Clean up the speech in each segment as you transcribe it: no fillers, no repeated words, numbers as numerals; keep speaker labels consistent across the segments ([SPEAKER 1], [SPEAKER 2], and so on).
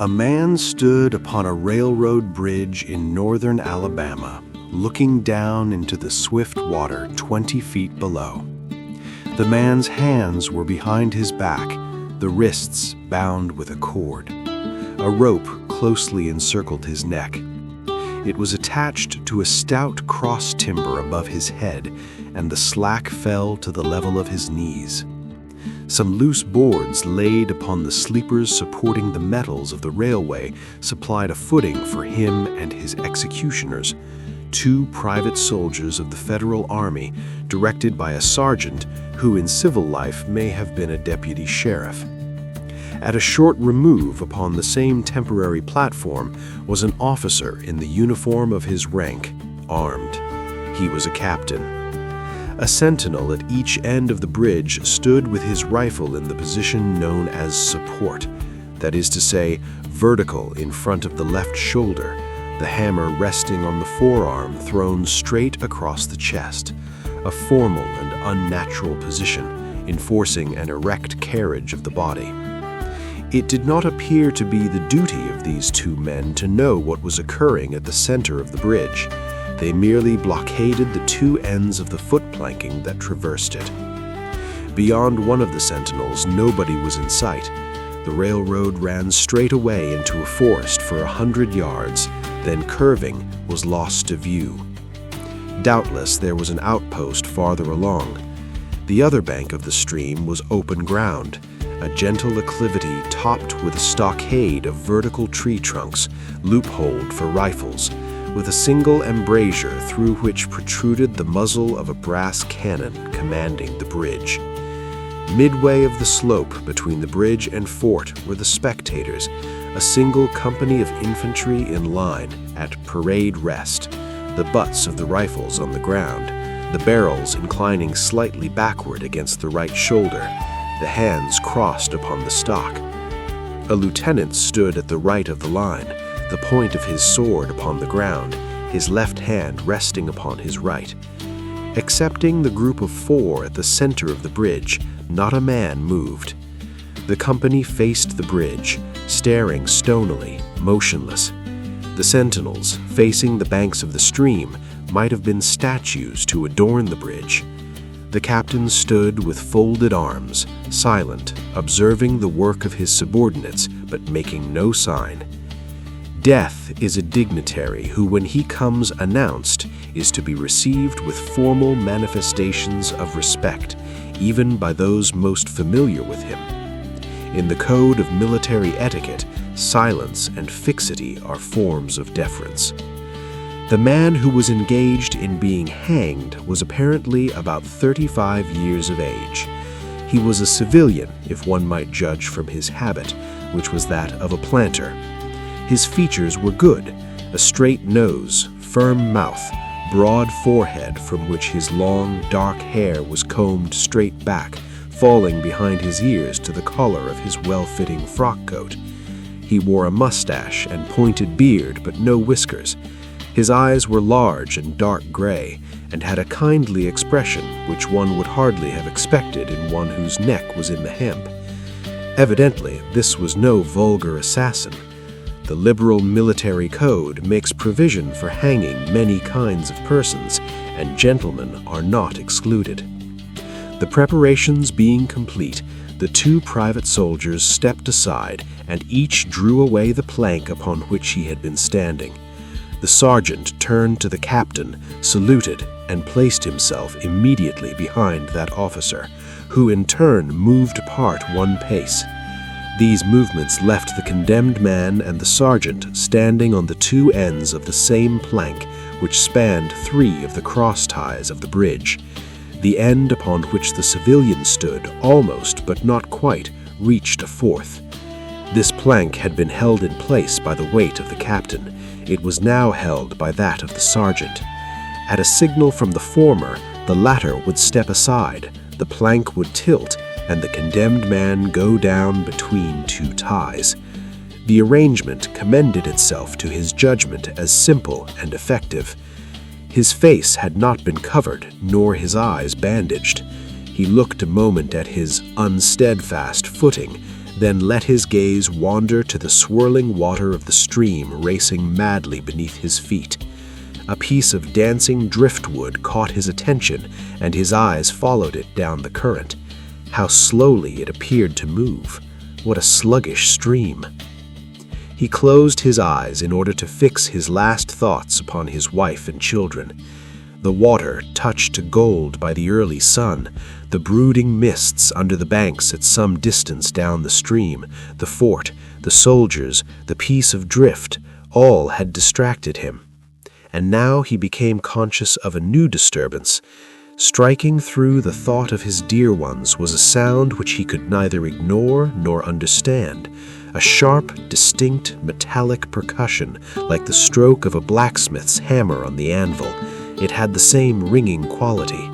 [SPEAKER 1] A man stood upon a railroad bridge in northern Alabama, looking down into the swift water 20 feet below. The man's hands were behind his back, the wrists bound with a cord. A rope closely encircled his neck. It was attached to a stout cross timber above his head, and the slack fell to the level of his knees. Some loose boards laid upon the sleepers supporting the metals of the railway supplied a footing for him and his executioners, 2 private soldiers of the Federal Army, directed by a sergeant who in civil life may have been a deputy sheriff. At a short remove upon the same temporary platform was an officer in the uniform of his rank, armed. He was a captain. A sentinel at each end of the bridge stood with his rifle in the position known as support, that is to say, vertical in front of the left shoulder, the hammer resting on the forearm thrown straight across the chest, a formal and unnatural position, enforcing an erect carriage of the body. It did not appear to be the duty of these 2 men to know what was occurring at the center of the bridge. They merely blockaded the 2 ends of the foot planking that traversed it. Beyond one of the sentinels, nobody was in sight. The railroad ran straight away into a forest for 100 yards, then curving, was lost to view. Doubtless there was an outpost farther along. The other bank of the stream was open ground, a gentle acclivity topped with a stockade of vertical tree trunks, loopholed for rifles, with a single embrasure through which protruded the muzzle of a brass cannon commanding the bridge. Midway of the slope between the bridge and fort were the spectators, a single company of infantry in line at parade rest, the butts of the rifles on the ground, the barrels inclining slightly backward against the right shoulder, the hands crossed upon the stock. A lieutenant stood at the right of the line, the point of his sword upon the ground, his left hand resting upon his right. Excepting the group of 4 at the center of the bridge, not a man moved. The company faced the bridge, staring stonily, motionless. The sentinels, facing the banks of the stream, might have been statues to adorn the bridge. The captain stood with folded arms, silent, observing the work of his subordinates, but making no sign. Death is a dignitary who, when he comes announced, is to be received with formal manifestations of respect, even by those most familiar with him. In the code of military etiquette, silence and fixity are forms of deference. The man who was engaged in being hanged was apparently about 35 years of age. He was a civilian, if one might judge from his habit, which was that of a planter. His features were good, a straight nose, firm mouth, broad forehead from which his long, dark hair was combed straight back, falling behind his ears to the collar of his well-fitting frock coat. He wore a mustache and pointed beard, but no whiskers. His eyes were large and dark gray, and had a kindly expression which one would hardly have expected in one whose neck was in the hemp. Evidently, this was no vulgar assassin. The liberal military code makes provision for hanging many kinds of persons, and gentlemen are not excluded. The preparations being complete, the 2 private soldiers stepped aside, and each drew away the plank upon which he had been standing. The sergeant turned to the captain, saluted, and placed himself immediately behind that officer, who in turn moved apart 1 pace. These movements left the condemned man and the sergeant standing on the 2 ends of the same plank which spanned 3 of the cross ties of the bridge. The end upon which the civilian stood almost, but not quite, reached a 4th. This plank had been held in place by the weight of the captain. It was now held by that of the sergeant. At a signal from the former, the latter would step aside, the plank would tilt, and the condemned man go down between 2 ties. The arrangement commended itself to his judgment as simple and effective. His face had not been covered, nor his eyes bandaged. He looked a moment at his unsteadfast footing, then let his gaze wander to the swirling water of the stream racing madly beneath his feet. A piece of dancing driftwood caught his attention, and his eyes followed it down the current. How slowly it appeared to move. What a sluggish stream. He closed his eyes in order to fix his last thoughts upon his wife and children. The water, touched to gold by the early sun, the brooding mists under the banks at some distance down the stream, the fort, the soldiers, the piece of drift, all had distracted him. And now he became conscious of a new disturbance. Striking through the thought of his dear ones was a sound which he could neither ignore nor understand, a sharp, distinct, metallic percussion like the stroke of a blacksmith's hammer on the anvil. It had the same ringing quality.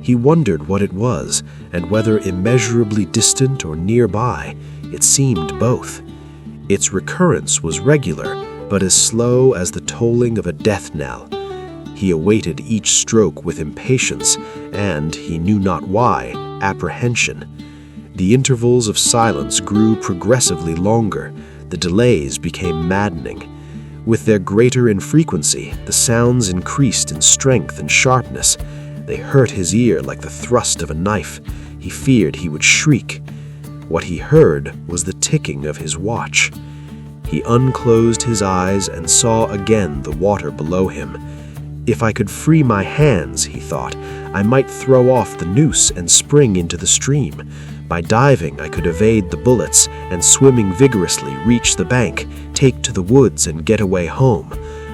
[SPEAKER 1] He wondered what it was, and whether immeasurably distant or nearby. It seemed both. Its recurrence was regular, but as slow as the tolling of a death knell. He awaited each stroke with impatience and, he knew not why, apprehension. The intervals of silence grew progressively longer. The delays became maddening. With their greater infrequency, the sounds increased in strength and sharpness. They hurt his ear like the thrust of a knife. He feared he would shriek. What he heard was the ticking of his watch. He unclosed his eyes and saw again the water below him. If I could free my hands, he thought, I might throw off the noose and spring into the stream. By diving, I could evade the bullets, and swimming vigorously reach the bank, take to the woods and get away home.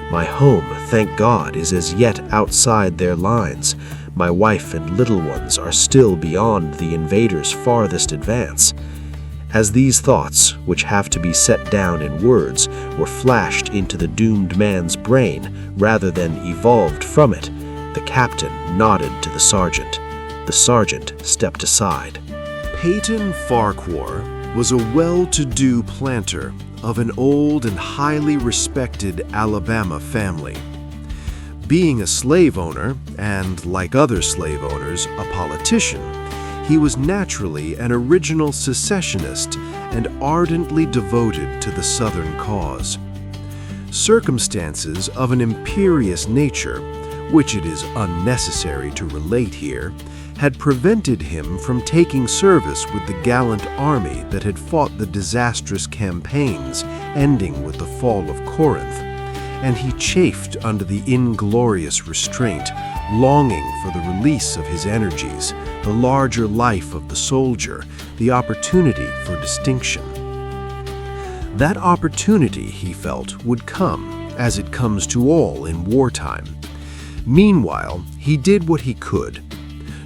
[SPEAKER 1] My home, thank God, is as yet outside their lines. My wife and little ones are still beyond the invaders' farthest advance. As these thoughts, which have to be set down in words, were flashed into the doomed man's brain rather than evolved from it, the captain nodded to the sergeant. The sergeant stepped aside.
[SPEAKER 2] Peyton Farquhar was a well-to-do planter of an old and highly respected Alabama family. Being a slave owner, and like other slave owners, a politician, he was naturally an original secessionist and ardently devoted to the Southern cause. Circumstances of an imperious nature, which it is unnecessary to relate here, had prevented him from taking service with the gallant army that had fought the disastrous campaigns ending with the fall of Corinth, and he chafed under the inglorious restraint, longing for the release of his energies, the larger life of the soldier, the opportunity for distinction. That opportunity, he felt, would come, as it comes to all in wartime. Meanwhile, he did what he could.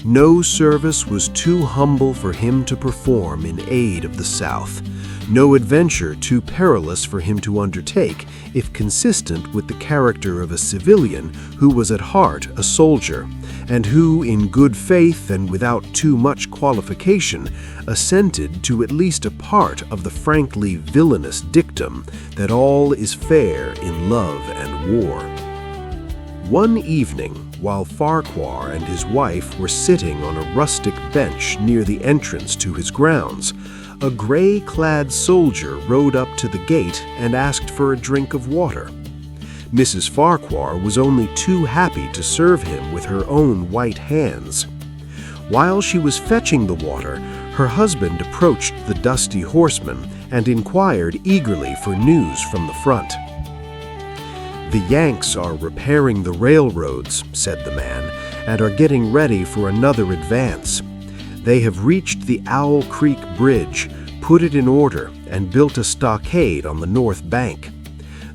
[SPEAKER 2] No service was too humble for him to perform in aid of the South, no adventure too perilous for him to undertake if consistent with the character of a civilian who was at heart a soldier, and who, in good faith and without too much qualification, assented to at least a part of the frankly villainous dictum that all is fair in love and war. One evening, while Farquhar and his wife were sitting on a rustic bench near the entrance to his grounds, a gray-clad soldier rode up to the gate and asked for a drink of water. Mrs. Farquhar was only too happy to serve him with her own white hands. While she was fetching the water, her husband approached the dusty horseman and inquired eagerly for news from the front. "The Yanks are repairing the railroads," said the man, "and are getting ready for another advance. They have reached the Owl Creek Bridge, put it in order, and built a stockade on the north bank.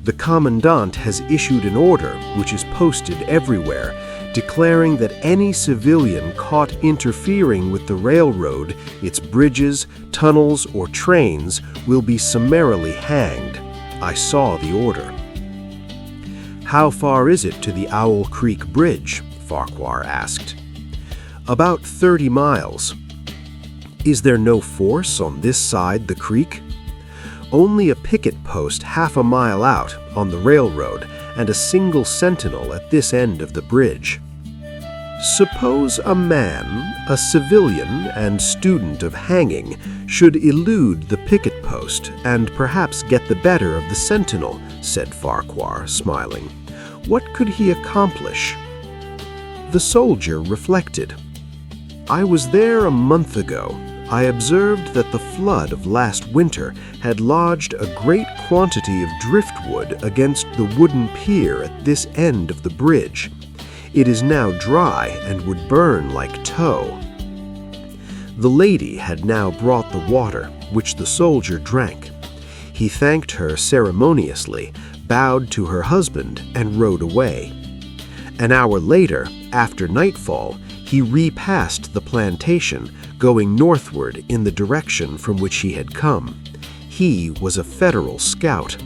[SPEAKER 2] The commandant has issued an order, which is posted everywhere, declaring that any civilian caught interfering with the railroad, its bridges, tunnels, or trains will be summarily hanged. I saw the order." "How far is it to the Owl Creek Bridge?" Farquhar asked. "About 30 miles. "Is there no force on this side the creek?" "Only a picket post half a mile out on the railroad and a single sentinel at this end of the bridge." Suppose a man, a civilian and student of hanging, should elude the picket post and perhaps get the better of the sentinel, said Farquhar, smiling. What could he accomplish? The soldier reflected. I was there a month ago. I observed that the flood of last winter had lodged a great quantity of driftwood against the wooden pier at this end of the bridge. It is now dry and would burn like tow. The lady had now brought the water, which the soldier drank. He thanked her ceremoniously, bowed to her husband, and rode away. An hour later, after nightfall, he repassed the plantation, going northward in the direction from which he had come. He was a Federal scout.